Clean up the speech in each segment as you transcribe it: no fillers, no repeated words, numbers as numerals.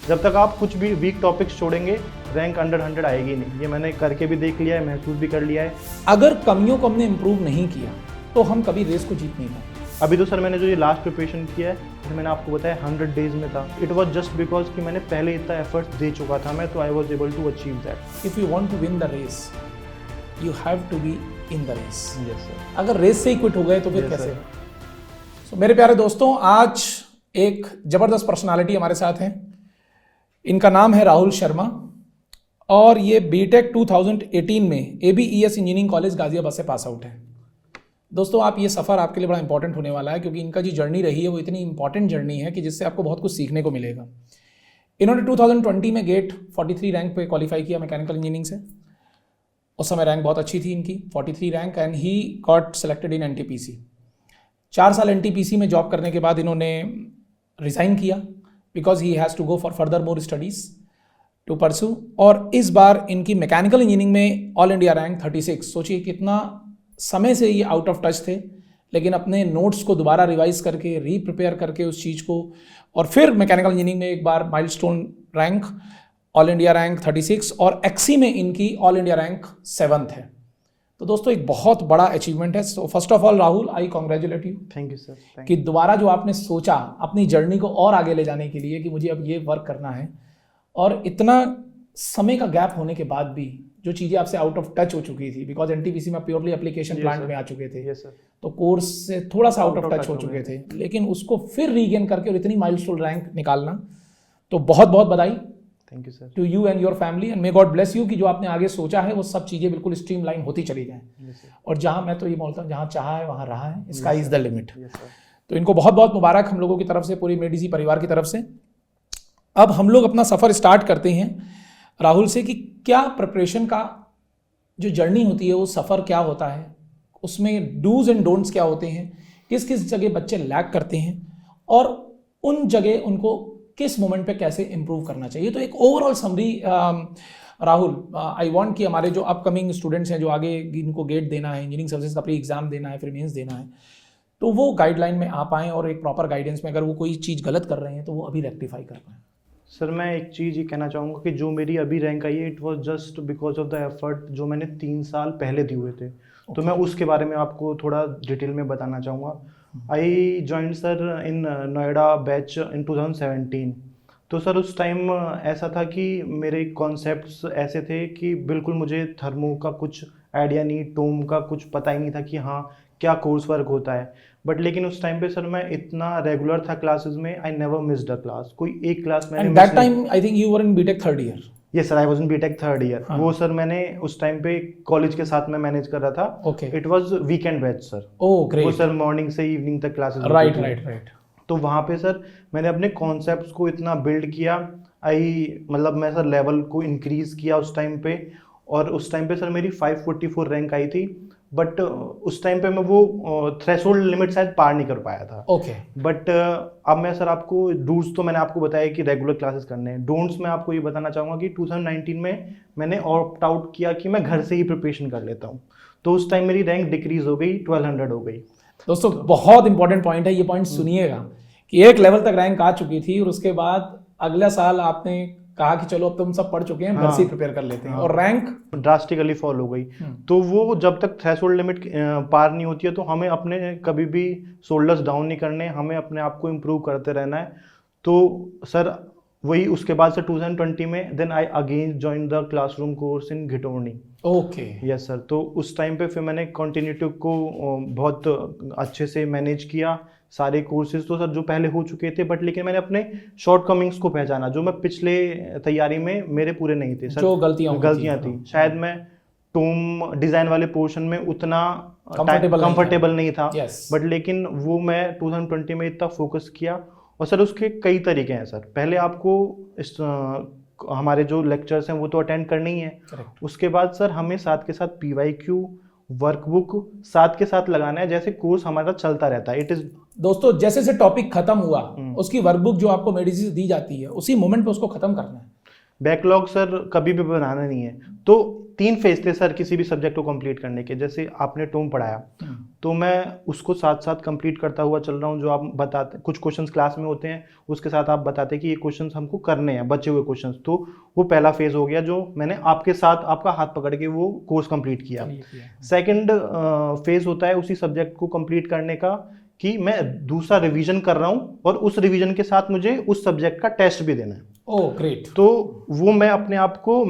जब तक आप कुछ भी वीक टॉपिक्स छोड़ेंगे रैंक अंडर 100 आएगी नहीं। ये मैंने करके भी देख लिया है, महसूस भी कर लिया है। अगर कमियों को हमने इम्प्रूव नहीं किया तो हम कभी रेस को जीत नहीं पाएंगे। अभी तो सर मैंने जो ये लास्ट प्रिपरेशन किया है, जैसे मैंने आपको बताया 100 डेज में था। इट वॉज जस्ट बिकॉज कि मैंने पहले इतना एफर्ट्स दे चुका था मैं, तो I was able to achieve that. If you want to win the race you have to be in the race. Yes sir. अगर रेस से ही क्विट हो गए तो फिर Yes, कैसे? sir. So, मेरे प्यारे दोस्तों, आज एक जबरदस्त पर्सनालिटी हमारे साथ हैं। इनका नाम है राहुल शर्मा और ये बीटेक 2018 में ABES इंजीनियरिंग कॉलेज गाजियाबाद से पास आउट है। दोस्तों, आप ये सफ़र आपके लिए बड़ा इंपॉर्टेंट होने वाला है, क्योंकि इनका जो जर्नी रही है वो इतनी इंपॉर्टेंट जर्नी है कि जिससे आपको बहुत कुछ सीखने को मिलेगा। इन्होंने 2020 में गेट 43 रैंक पे क्वालिफाई किया मैकेनिकल इंजीनियरिंग से। उस समय रैंक बहुत अच्छी थी इनकी, 43 rank, and he got selected in NTPC। 4 साल NTPC में जॉब करने के बाद इन्होंने रिज़ाइन किया because he has to go for further more studies to pursue. और इस बार इनकी मैकेनिकल इंजीनियरिंग में ऑल इंडिया रैंक 36। सोचिए कितना समय से ये आउट ऑफ टच थे, लेकिन अपने नोट्स को दोबारा रिवाइज करके रीप्रिपेयर करके उस चीज़ को, और फिर मैकेनिकल इंजीनियरिंग में एक बार milestone rank, all India rank 36, और एक्सी में इनकी ऑल इंडिया रैंक 7th है। तो दोस्तों एक बहुत बड़ा अचीवमेंट है। So first of all Rahul, I congratulate you. Thank you sir. कि दोबारा जो आपने सोचा अपनी जर्नी को और आगे ले जाने के लिए कि मुझे अब ये वर्क करना है, और इतना समय का गैप होने के बाद भी जो चीज़ें आपसे आउट ऑफ टच हो चुकी थी, बिकॉज NTPC में प्योरली एप्लीकेशन प्लांट में आ चुके थे। Yes sir. तो कोर्स से थोड़ा सा आउट ऑफ टच हो चुके थे, लेकिन उसको फिर रीगेन करके और इतनी माइलस्टोन रैंक निकालना, तो बहुत बहुत बधाई thank you sir. To you and your family, and may God bless you कि जो आपने आगे सोचा है वो सब चीज़ें बिल्कुल स्ट्रीमलाइन होती चली जाएं। और जहाँ, मैं तो ये बोलता हूँ, जहाँ चाहा है वहाँ रहा है, स्काई इज द लिमिट। तो इनको बहुत बहुत मुबारक हम लोगों की तरफ से, पूरी मेडिसी परिवार की तरफ से। अब हम लोग अपना सफ़र स्टार्ट करते हैं राहुल से कि क्या प्रिपरेशन का जो जर्नी होती है, वो सफ़र क्या होता है, उसमें डूज एंड डोंट्स क्या होते हैं, किस किस जगह बच्चे लैग करते हैं, और उन जगह उनको किस मोमेंट पे कैसे इम्प्रूव करना चाहिए। तो एक overall summary Rahul, I want कि हमारे जो अपकमिंग स्टूडेंट्स हैं, जो आगे इनको गेट देना है, इंजीनियरिंग सर्विसेज का प्री एग्जाम देना है, फिर मेंस देना है, तो वो गाइडलाइन में आ पाएँ, और एक प्रॉपर गाइडेंस में अगर वो कोई चीज़ गलत कर रहे हैं तो वो अभी रेक्टिफाई कर पाएँ। सर मैं एक चीज़ ये कहना चाहूँगा कि जो मेरी अभी रैंक आई है, it was just because of the effort जो मैंने 3 साल पहले दिए हुए थे। तो मैं उसके बारे में आपको थोड़ा डिटेल में बताना चाहूँगा। I joined sir in Noida batch in 2017। तो सर उस टाइम ऐसा था कि मेरे कॉन्सेप्ट्स ऐसे थे कि बिल्कुल मुझे थर्मो का कुछ आइडिया नहीं, टोम का कुछ पता ही नहीं था कि हाँ क्या कोर्स वर्क होता है। बट लेकिन उस टाइम पे सर मैं इतना रेगुलर था क्लासेस में, I never missed a class. कोई एक क्लास मैंने and that time I think you were in B Tech 3rd year. Yes sir, I was in B Tech 3rd year. हाँ. वो सर मैंने उस टाइम पे कॉलेज के साथ में मैनेज कर रहा था। Okay. It was weekend batch sir. Oh great. वो सर मॉर्निंग से इवनिंग तक क्लासेस राइट राइट राइट। तो वहाँ पे सर मैंने अपने कॉन्सेप्ट्स को इतना बिल्ड किया, मतलब मैं सर लेवल को इंक्रीज किया उस टाइम पे। और उस टाइम पे सर मेरी 544 रैंक आई थी। बट उस टाइम पे मैं वो थ्रेशोल्ड लिमिट शायद पार नहीं कर पाया था। ओके। बट अब मैं सर आपको डूज तो मैंने आपको बताया कि रेगुलर क्लासेस करने हैं। डोंट्स मैं आपको ये बताना चाहूँगा कि 2019 में मैंने ऑप्ट आउट किया कि मैं घर से ही प्रिपरेशन कर लेता हूँ। तो उस टाइम मेरी रैंक डिक्रीज हो गई, 1200 हो गई। दोस्तों बहुत इंपॉर्टेंट पॉइंट है ये, पॉइंट सुनिएगा कि एक लेवल तक रैंक आ चुकी थी और उसके बाद अगला साल आपने कहा कि चलो अब तुम सब पढ़ चुके हैं, घर से ही प्रिपेयर कर लेते हैं, और रैंक ड्रास्टिकली फॉल हो गई। तो वो जब तक थ्रेशोल्ड लिमिट पार नहीं होती है तो हमें अपने कभी भी शोल्डर्स डाउन नहीं करने, हमें अपने आप को इम्प्रूव करते रहना है। तो सर वही उसके बाद से 2020 में then I again join the classroom course in Ghitorni. Okay. Yes sir. तो उस टाइम पे फिर मैंने कंटिन्यूटी को बहुत अच्छे से मैनेज किया, सारे कोर्सेज तो सर जो पहले हो चुके थे, बट लेकिन मैंने अपने शॉर्टकमिंग्स को पहचाना जो मैं पिछले तैयारी में मेरे पूरे नहीं थे सर, जो गलतियां थी। शायद मैं टोम डिज़ाइन वाले पोर्शन में उतना कंफर्टेबल नहीं था। बट लेकिन वो मैं 2020 में इतना फोकस किया। और सर उसके कई तरीके हैं सर। पहले आपको हमारे जो लेक्चर्स हैं वो तो अटेंड करने ही है। उसके बाद सर हमें साथ के साथ PYQ वर्कबुक साथ के साथ लगाना है, जैसे कोर्स हमारा चलता रहता है। इट इज दोस्तों जैसे टॉपिक खत्म हुआ उसकी वर्कबुक जो आपको मेडिसिन दी जाती है उसी मोमेंट पे उसको खत्म करना है। बैकलॉग सर कभी भी बनाना नहीं है। तो 3 फेज थे सर किसी भी सब्जेक्ट को कंप्लीट करने के। जैसे आपने टोम पढ़ाया तो मैं उसको साथ साथ कंप्लीट करता हुआ चल रहा हूँ। जो आप बताते, कुछ क्वेश्चंस क्लास में होते हैं, उसके साथ आप बताते कि ये क्वेश्चंस हमको करने हैं, बचे हुए क्वेश्चंस। तो वो पहला फेज हो गया जो मैंने आपके साथ आपका हाथ पकड़ के वो कोर्स कंप्लीट किया। सेकंड फेज होता है उसी सब्जेक्ट को कंप्लीट करने का कि मैं दूसरा रिवीजन कर रहा हूँ और उस रिवीजन के साथ मुझे उस सब्जेक्ट का टेस्ट भी देना है। Oh great. तो वो मैं अपने आप को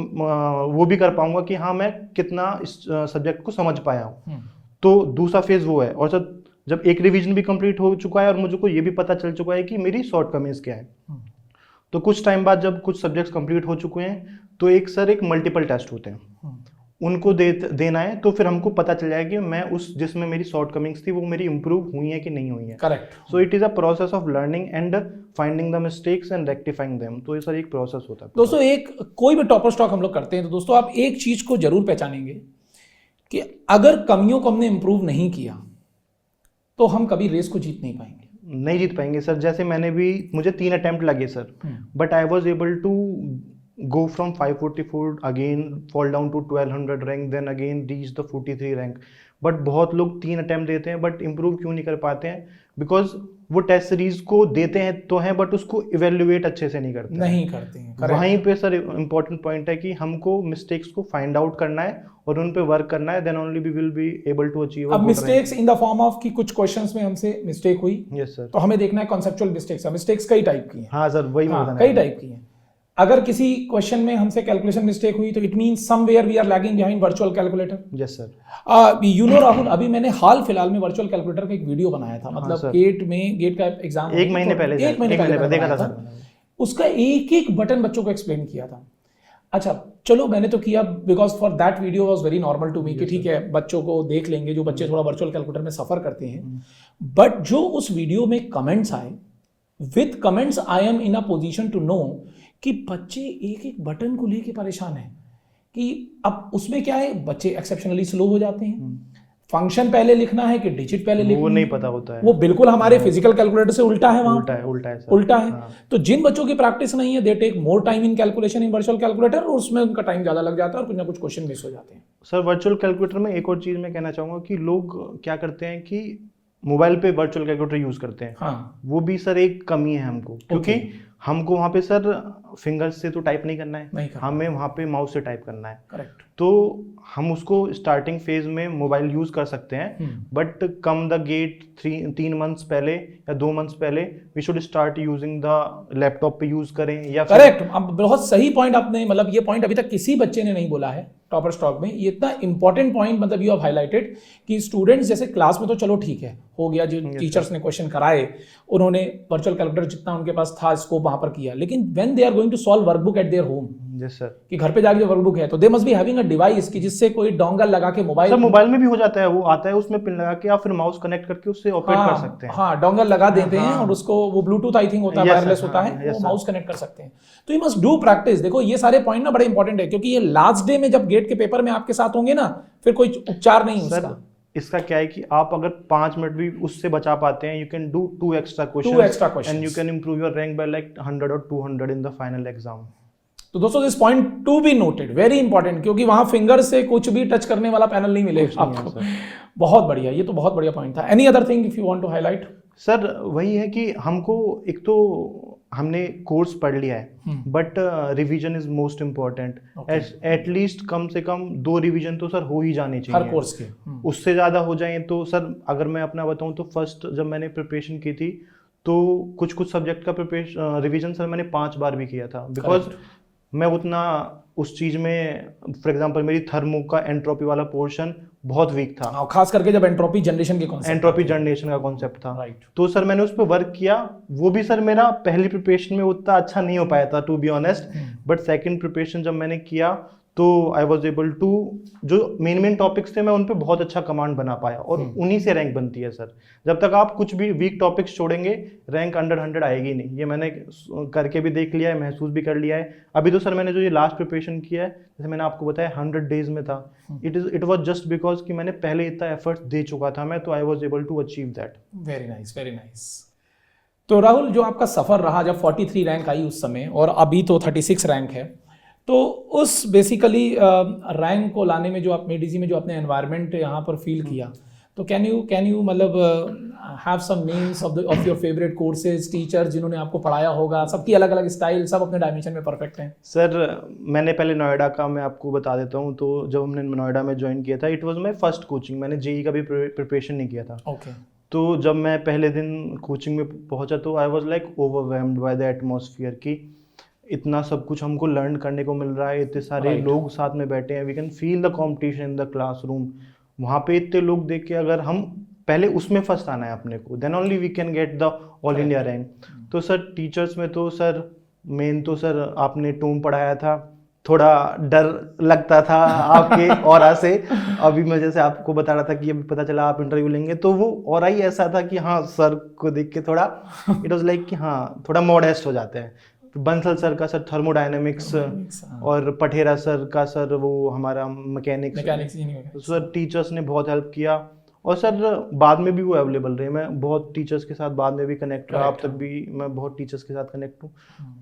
वो भी कर पाऊंगा कि हाँ मैं कितना इस सब्जेक्ट को समझ पाया हूँ। तो दूसरा फेज वो है। और जब एक रिवीजन भी कंप्लीट हो चुका है और मुझको ये भी पता चल चुका है कि मेरी शॉर्टकमिंग्स क्या है, तो कुछ टाइम बाद जब कुछ सब्जेक्ट्स कंप्लीट हो चुके हैं तो एक मल्टीपल टेस्ट होते हैं, उनको देना है। तो फिर हमको पता चल जाएगा कि मैं उस जिसमें मेरी शॉर्टकमिंग्स थी वो मेरी इंप्रूव हुई है कि नहीं हुई है। Correct. So it is a process of learning and finding the mistakes and rectifying them. तो ये सर एक प्रोसेस होता है दोस्तों। एक कोई भी टॉपर स्टॉक हम लोग करते हैं तो दोस्तों आप एक चीज को जरूर पहचानेंगे कि अगर कमियों को हमने इंप्रूव नहीं किया तो हम कभी रेस को जीत नहीं पाएंगे सर। जैसे मुझे 3 अटेम्प्ट लगे sir, but I was able to go from 544 again fall down to 1200 rank, then again reach the 43 rank। But बहुत लोग 3 अटेम्प्ट देते हैं बट इम्प्रूव क्यों नहीं कर पाते हैं? बिकॉज वो टेस्ट सीरीज को देते हैं तो हैं बट उसको इवेल्युएट अच्छे से नहीं करते हैं। वहीं पे सर इंपॉर्टेंट पॉइंट है कि हमको मिस्टेक्स को फाइंड आउट करना है और उन पे वर्क करना है, then only we will be able to achieve. अब mistakes in the form of कि कुछ क्वेश्चंस में हमसे मिस्टेक हुई, यस सर, तो हमें देखना है कॉन्सेप्चुअल मिस्टेक्स कई टाइप की हैं। हाँ सर, वही कई टाइप की हैं। अगर किसी क्वेश्चन में हमसे कैलकुलेशन मिस्टेक हुई तो it means somewhere we are lagging behind virtual calculator. Yes sir. You know Rahul, अभी मैंने हाल फिलहाल में वर्चुअल कैलकुलेटर का एक वीडियो बनाया था। मतलब गेट का एग्जाम 1 महीने पहले देखा था सर। उसका एक एक बटन बच्चों को एक्सप्लेन किया था। अच्छा चलो मैंने तो किया because for that video was very normal to me कि ठीक है बच्चों को देख लेंगे जो बच्चे थोड़ा वर्चुअल कैलकुलेटर में सफर करते हैं। बट जो उस वीडियो में कमेंट्स आए, with comments I am in a position to know कि बच्चे एक एक बटन को लेके परेशान हैं कि अब उसमें क्या है, बच्चे एक्सेप्शनली स्लो हो जाते हैं। फंक्शन पहले लिखना है कि डिजिट पहले लिखना है वो नहीं पता होता है। वो बिल्कुल हमारे फिजिकल कैलकुलेटर से उल्टा है। वहां उल्टा है। हाँ। तो जिन बच्चों की प्रैक्टिस नहीं है they take more time in calculation in virtual calculator और उसमें उनका टाइम ज्यादा लग जाता है और कुछ ना कुछ क्वेश्चन मिस हो जाते हैं। सर वर्चुअल कैलकुलेटर में एक और चीज मैं कहना चाहूंगा कि लोग क्या करते हैं कि मोबाइल पे वर्चुअल कैलकुलेटर यूज करते हैं। हाँ। वो भी सर एक कमी है हमको, क्योंकि हमको वहाँ पे सर फिंगर्स से तो टाइप नहीं करना है, हमें वहाँ पे माउस से टाइप करना है। करेक्ट। तो हम उसको स्टार्टिंग फेज में मोबाइल यूज कर सकते हैं, but come the GATE 3 months पहले या 2 मंथ्स पहले we should start using the laptop पे यूज करें या करेक्ट। अब बहुत सही पॉइंट आपने, मतलब ये पॉइंट अभी तक किसी बच्चे ने नहीं बोला है टॉपर स्टॉक में। ये इतना इंपॉर्टेंट पॉइंट मतलब यू हैव हाईलाइटेड कि स्टूडेंट्स जैसे क्लास में तो चलो ठीक है हो गया, जो टीचर्स ने क्वेश्चन कराए उन्होंने वर्चुअल कैलकुलेटर जितना उनके पास था स्कोप वहां पर किया, लेकिन when they are going to solve workbook at their home, yes sir, कि घर पे जाके जो वर्कबुक है तो they must be having a device कि जिससे कोई डोंगल लगा के मोबाइल में भी हो जाता है, वो आता है उसमें पिन लगा के आप फिर माउस कनेक्ट करके उससे ऑपरेट कर सकते हैं। हाँ, डोंगल लगा देते हैं और उसको वो ब्लूटूथ आई थिंक होता है, वायरलेस होता है, वो माउस कनेक्ट कर सकते हैं। तो यू मस्ट डू प्रैक्टिस। देखो ये सारे पॉइंट ना बड़े इंपॉर्टेंट है, क्योंकि ये लास्ट डे में जब गेट के पेपर में आपके साथ होंगे ना फिर कोई उपचार नहीं उसका। इसका क्या है कि आप अगर 5 मिनट भी उससे बचा पाते हैं, you can do 2 extra questions and you can improve your rank by like 100 और 200 इन द फाइनल एग्जाम। तो दोस्तों this point to be noted, very important, क्योंकि वहां फिंगर से कुछ भी टच करने वाला पैनल नहीं मिलेगा आपको। बहुत बढ़िया, ये तो बहुत बढ़िया पॉइंट था। Any other thing if you want to highlight? Sir वही है कि हमको एक तो हमने कोर्स पढ़ लिया है, but revision is most important. At least कम से कम 2 रिवीजन तो सर हो ही जाने चाहिए हर कोर्स के। उससे ज़्यादा हो जाए तो सर, अगर मैं अपना बताऊं तो फर्स्ट जब मैंने प्रिपरेशन की थी तो कुछ सब्जेक्ट का रिवीजन सर मैंने 5 बार भी किया था, बिकॉज मैं उतना उस चीज में, फॉर एग्जांपल मेरी थर्मो का एंट्रोपी वाला पोर्शन बहुत वीक था, खास करके जब एंट्रोपी जनरेशन का कॉन्सेप्ट था। राइट। तो सर मैंने उस पर वर्क किया। वो भी सर मेरा पहली प्रिपरेशन में उतना अच्छा नहीं हो पाया था to be honest, but second preparation जब मैंने किया तो आई वॉज एबल टू, जो मेन टॉपिक्स थे मैं उन पे बहुत अच्छा कमांड बना पाया और उन्हीं से रैंक बनती है सर। जब तक आप कुछ भी वीक टॉपिक्स छोड़ेंगे रैंक अंडर 100 आएगी नहीं। ये मैंने करके भी देख लिया है, महसूस भी कर लिया है। अभी तो सर मैंने जो ये लास्ट प्रिपरेशन किया है, जैसे मैंने आपको बताया 100 डेज में था, इट वॉज जस्ट बिकॉज कि मैंने पहले इतना एफर्ट दे चुका था मैं, तो I was able to achieve that. Very nice, very nice. तो राहुल, जो आपका सफ़र रहा जब 43 रैंक आई उस समय और अभी तो 36 रैंक है, तो उस बेसिकली रैंक को लाने में जो आप मेडीजी में जो आपने एनवायरनमेंट यहाँ पर फील किया, तो कैन यू मतलब have some names of your favourite courses, teacher जिन्होंने आपको पढ़ाया होगा? सबकी अलग अलग स्टाइल, सब अपने डायमेंशन में परफेक्ट हैं। सर मैंने पहले नोएडा का मैं आपको बता देता हूँ। तो जब हमने नोएडा में ज्वाइन किया था, it was my first coaching. मैंने जेई का भी प्रिपरेशन नहीं किया था। ओके। तो जब मैं पहले दिन कोचिंग में पहुंचा तो I was like overwhelmed by the atmosphere कि इतना सब कुछ हमको लर्न करने को मिल रहा है, इतने सारे Right. लोग साथ में बैठे हैं, we can feel the competition in the classroom. वहाँ पे इतने लोग देख के अगर हम पहले उसमें फर्स्ट आना है अपने को, then only we can get the all India rank. तो सर टीचर्स में तो सर मेन तो सर आपने टूम पढ़ाया था, थोड़ा डर लगता था आपके ऑरा से। अभी मैं जैसे आपको बता रहा था कि अभी पता चला आप इंटरव्यू लेंगे, तो वो ऑरा ही ऐसा था कि हाँ सर को देख के थोड़ा इट वाज लाइक कि हाँ थोड़ा मॉडेस्ट हो जाते हैं। बंसल सर का सर थर्मोडायनेमिक्स, और पठेरा सर का सर वो हमारा मैकेनिक्स। सर टीचर्स ने बहुत हेल्प किया, और सर बाद में भी वो अवेलेबल रहे। मैं बहुत टीचर्स के साथ बाद में भी कनेक्ट रहा, अब तक भी मैं बहुत टीचर्स के साथ कनेक्ट हूँ।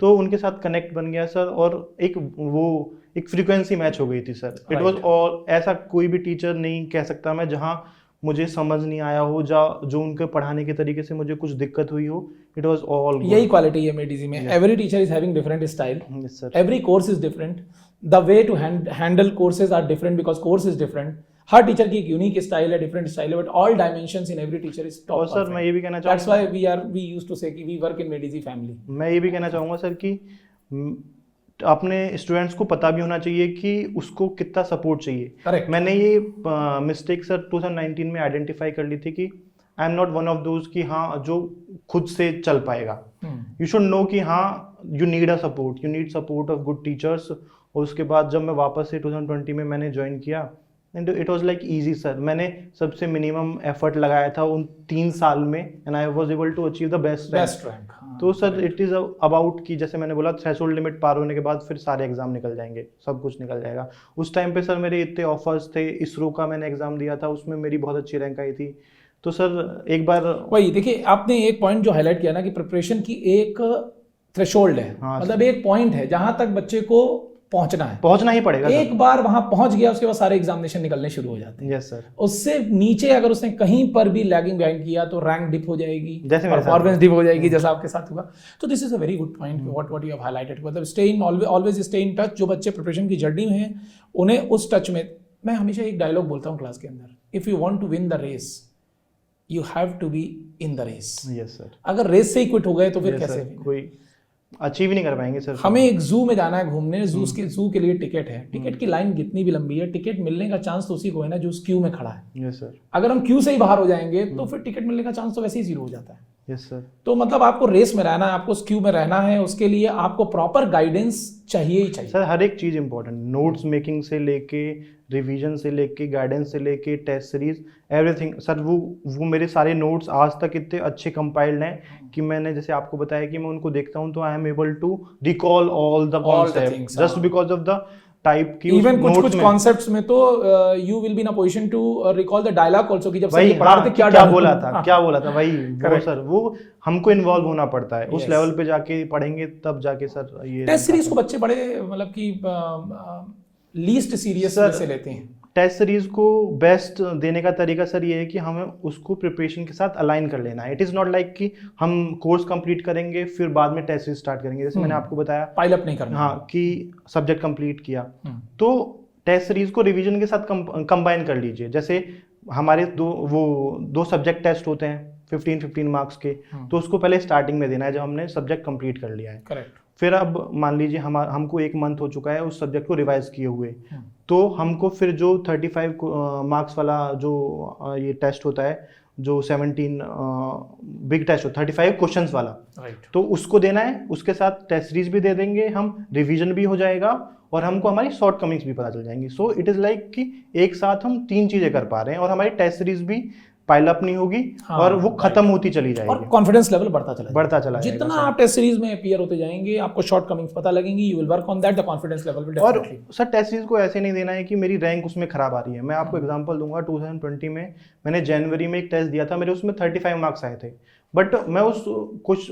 तो उनके साथ कनेक्ट बन गया सर, और एक फ्रीक्वेंसी मैच हो गई थी सर। इट वाज ऑल, ऐसा कोई भी टीचर नहीं कह सकता मैं जहाँ मुझे समझ नहीं आया हो, जो उनके पढ़ाने के तरीके से मुझे कुछ दिक्कत हुई हो। It was all good. यही क्वालिटी है मेडीजी में। Every teacher is having different style, every course is different, the way to handle courses are different because course is different. हर टीचर की एक यूनिक स्टाइल है, डिफरेंट स्टाइल है, but all dimensions in every teacher is top. और sir मैं ये भी कहना चाहूँगा, that's why we used to say कि वी वर्क इन मेडीजी फैमिली। मैं ये भी कहना चाहूँगा सर कि अपने स्टूडेंट्स को पता भी होना चाहिए कि उसको कितना सपोर्ट चाहिए। करेक्ट। मैंने ये मिस्टेक सर 2019 में आइडेंटिफाई कर ली थी कि I am not one of those कि हाँ जो खुद से चल पाएगा। यू शुड नो कि हाँ you need a support, you need support of good teachers. और उसके बाद जब मैं वापस से 2020 में मैंने ज्वाइन किया, and it was like easy sir. मैंने सबसे मिनिमम एफर्ट लगाया था उन 3 साल में, and I was able to achieve the best rank. तो सर इट इज़ अबाउट कि जैसे मैंने बोला थ्रेशोल्ड लिमिट पार होने के बाद फिर सारे एग्जाम निकल जाएंगे, सब कुछ निकल जाएगा। उस टाइम पे सर मेरे इतने ऑफर्स थे, इसरो का मैंने एग्जाम दिया था, उसमें मेरी बहुत अच्छी रैंक आई थी। तो सर एक बार वही देखिए, आपने एक पॉइंट जो हाईलाइट किया ना कि प्रिपरेशन की एक थ्रेशोल्ड है। हाँ, मतलब एक पॉइंट है जहां तक बच्चे को पहुंचना ही पड़ेगा। एक बार वहां पहुंच गया, उसके बाद सारे एग्जामिनेशन निकलने शुरू हो जाते हैं। Yes sir. उससे नीचे अगर उसने कहीं पर भी लैगिंग बिहाइंड किया तो रैंक डिप हो जाएगी, जैसे परफॉर्मेंस डिप हो जाएगी, जैसा आपके साथ हुआ। तो this is a very good point what you have highlighted. मतलब stay in always stay in touch. जो बच्चे प्रिपरेशन की जर्नी में हैं उन्हें उस टच में, मैं हमेशा एक डायलॉग बोलता हूँ क्लास के अंदर, if you want to win the race you have to be in the race. Yes sir. अगर रेस से ही क्विट हो गए तो फिर कैसे कोई अचीव ही नहीं कर पाएंगे सर। हमें एक जू में जाना है घूमने, जू के लिए टिकट है, टिकट की लाइन कितनी भी लंबी है, टिकट मिलने का चांस तो उसी को है ना जो उस क्यू में खड़ा है। Yes sir. अगर हम क्यू से ही बाहर हो जाएंगे तो फिर टिकट मिलने का चांस तो वैसे ही 0 हो जाता है। Yes sir. तो मतलब आपको रेस में रहना है, आपको उस क्यू में रहना है, उसके लिए आपको प्रॉपर गाइडेंस चाहिए ही चाहिए सर। हर एक चीज़ इंपॉर्टेंट, नोट्स मेकिंग से लेके रिवीजन से लेके गाइडेंस से लेके टेस्ट सीरीज एवरीथिंग सर। वो मेरे सारे नोट्स आज तक इतने अच्छे कंपाइल्ड हैं कि मैंने जैसे आपको बताया कि मैं उनको देखता हूँ तो I am able to recall all the concept just because of the type की। इवन कुछ कॉन्सेप्ट्स में तो you will be in a position to recall the dialogue also कि जब सर ये पढ़ा रहे थे क्या बोला था वही वो सर वो हमको इन्वॉल्व होना पड़ता है उस लेवल पे जाके पढ़ेंगे तब जाके सर ये टेस्ट सीरीज को बच्चे बड़े मतलब कि लीस्ट सीरियस से लेते हैं। टेस्ट सीरीज को बेस्ट देने का तरीका सर ये है कि हमें उसको प्रिपरेशन के साथ अलाइन कर लेना है। इट इज़ नॉट लाइक कि हम कोर्स कंप्लीट करेंगे फिर बाद में टेस्ट सीरीज स्टार्ट करेंगे, जैसे मैंने आपको बताया पाइल अप नहीं करना। हाँ, कि सब्जेक्ट कंप्लीट किया तो टेस्ट सीरीज को रिवीजन के साथ कंबाइन कर लीजिए। जैसे हमारे दो सब्जेक्ट टेस्ट होते हैं 15 मार्क्स के, तो उसको पहले स्टार्टिंग में देना है जब हमने सब्जेक्ट कंप्लीट कर लिया है। करेक्ट। फिर अब मान लीजिए हमको 1 मंथ हो चुका है उस सब्जेक्ट को रिवाइज किए हुए, तो हमको फिर जो 35 मार्क्स वाला जो ये टेस्ट होता है, जो 17 बिग टेस्ट हो 35 क्वेश्चंस वाला, तो उसको देना है। उसके साथ टेस्ट सीरीज भी दे देंगे हम, रिवीजन भी हो जाएगा और हमको हमारी शॉर्ट कमिंग्स भी पता चल जाएंगी। सो इट इज़ लाइक कि एक साथ हम 3 चीज़ें कर पा रहे हैं और हमारी टेस्ट सीरीज भी पाइल अप नहीं होगी और वो खत्म होती चली जाएगी और कॉन्फिडेंस लेवल बढ़ता चला जाएगा। जितना आप टेस्ट सीरीज में अपीयर होते जाएंगे आपको शॉर्ट कमिंग्स पता लगेंगी, you will work on that, the confidence level will definitely. और सर टेस्ट सीरीज को ऐसे नहीं देना है कि मेरी रैंक उसमें खराब आ रही है। मैं आपको एग्जांपल दूंगा, 2020 में मैंने जनवरी में एक टेस्ट दिया था, मेरे उसमें 35 मार्क्स आए थे। बट मैं उस कुछ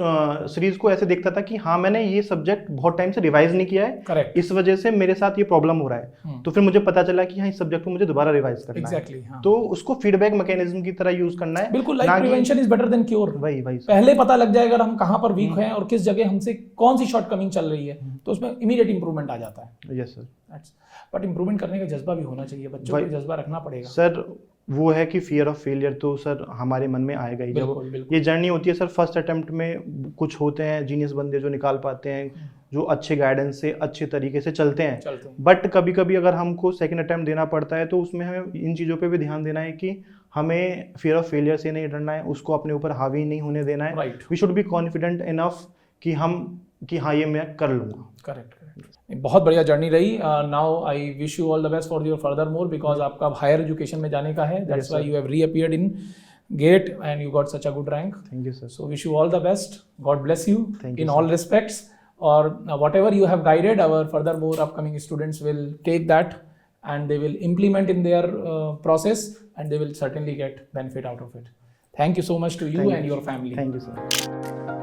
सीरीज को ऐसे देखता था कि हाँ मैंने ये सब्जेक्ट बहुत टाइम से रिवाइज नहीं किया है, करेक्ट, इस वजह से मेरे साथ ये प्रॉब्लम हो रहा है। तो फिर मुझे पता चला कि हाँ इस सब्जेक्ट को मुझे दोबारा रिवाइज करना एग्जैक्टली, है। हाँ, तो उसको फीडबैक मैकेनिज्म की तरह यूज करना है, बिल्कुल, ना लाइक कि prevention is better than cure. वही पहले पता लग जाएगा अगर हम कहाँ पर वीक हैं और किस जगह हमसे कौन सी शॉर्टकमिंग चल रही है, तो उसमें इमीडिएट इंप्रूवमेंट आ जाता है। Yes sir. बट इंप्रूवमेंट करने का जज्बा भी होना चाहिए, बच्चों को जज्बा रखना पड़ेगा। सर वो है कि फियर ऑफ फेलियर तो सर हमारे मन में आएगा ही। बिल्कुल, जब बिल्कुल। ये जर्नी होती है सर, फर्स्ट अटेम्प्ट में कुछ होते हैं जीनियस बंदे जो निकाल पाते हैं, जो अच्छे गाइडेंस से अच्छे तरीके से चलते हैं। बट कभी कभी अगर हमको सेकंड अटेम्प्ट देना पड़ता है तो उसमें हमें इन चीज़ों पे भी ध्यान देना है कि हमें फियर ऑफ फेलियर से नहीं डरना है, उसको अपने ऊपर हावी नहीं होने देना है। We should be confident enough कि हाँ ये मैं कर लूँगा। करेक्ट, बहुत बढ़िया जर्नी रही। Now I wish you all the best for your further more, because आपका हायर एजुकेशन में जाने का है, that's why you have reappeared in GATE and you got such a good rank. Thank you sir. So wish you all the best, God bless you in all respects, और whatever you have guided, our further more upcoming students will take that and they will implement in their process, and they will certainly get benefit out of it. Thank you so much to you and your family. Thank you sir.